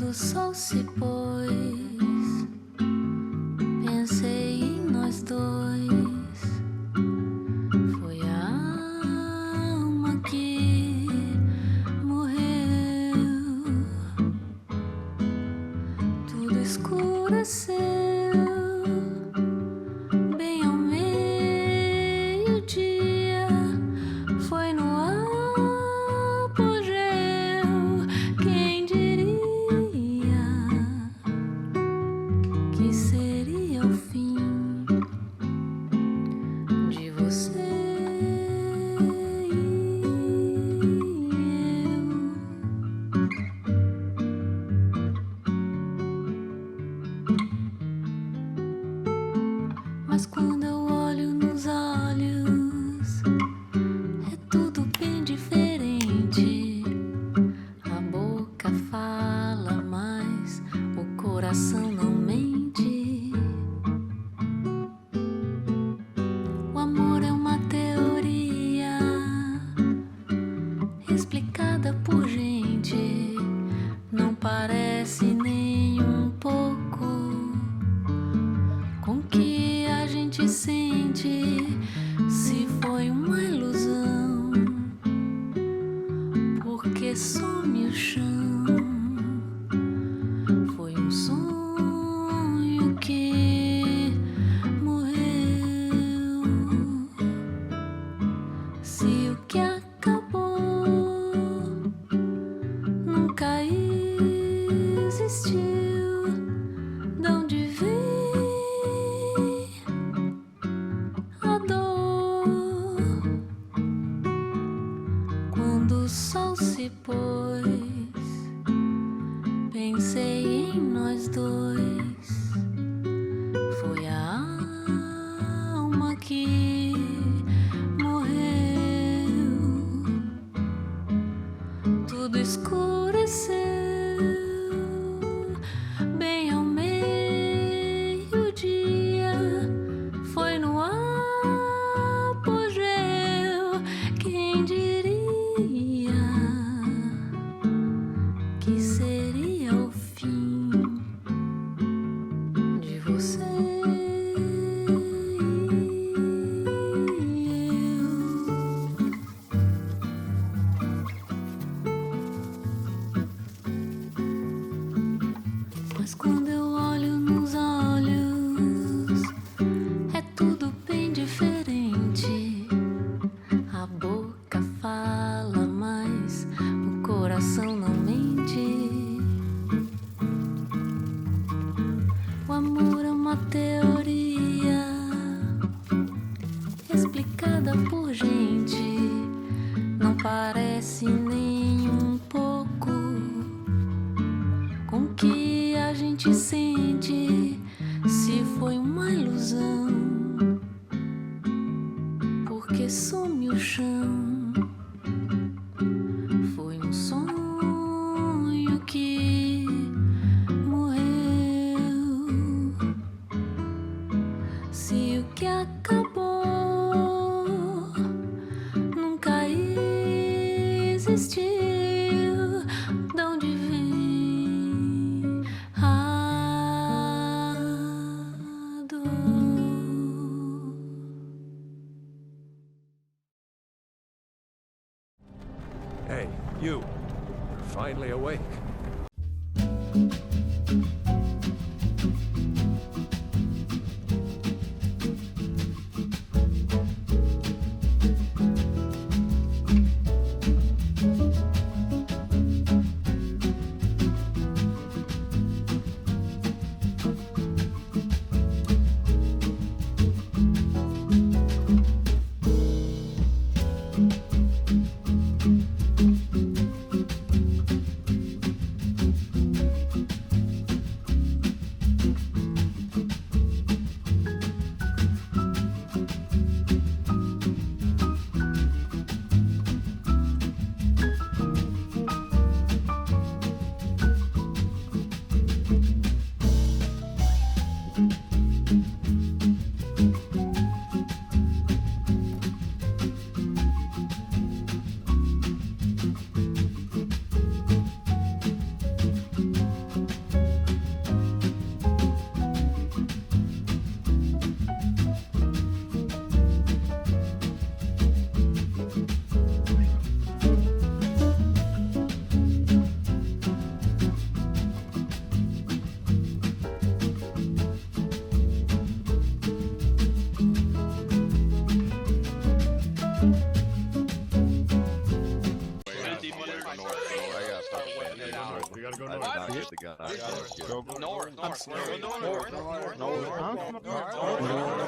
o sol se pôs, pensei em nós dois. Foi a alma que morreu. Tudo escureceu bem ao meio-dia. Foi no apogeu. Quem diria que seria o fim de você e eu? Mas quando eu olho nos olhos, é tudo bem diferente. A boca fala, mas o coração não mente. O amor é uma teoria explicada por gente. Não parece nem um pouco com que a gente sente. Se foi uma ilusão, porque some o chão. Foi um sonho que morreu. Se o que acabou nunca existiu, de onde vem a dor? Quando o sol se pôs, pensei em nós dois. Foi a alma que morreu. Tudo escureceu bem ao meio-dia. Foi no apogeu. Quem diria que seria o fim de você e eu? Mas quando eu olho nos olhos, é tudo bem diferente. A boca fala, mas o coração não mente. O amor é uma teoria explicada por gente. Não parece nem um pouco com que a gente sente. Se foi uma ilusão, porque some o chão. Foi um sonho que morreu. Se o que acabou nunca existiu, de onde vem a dor? Hey, you. You're finally awake. north. I gotta start We gotta go I did north. not get the gun. I North. Go North. north. North. North.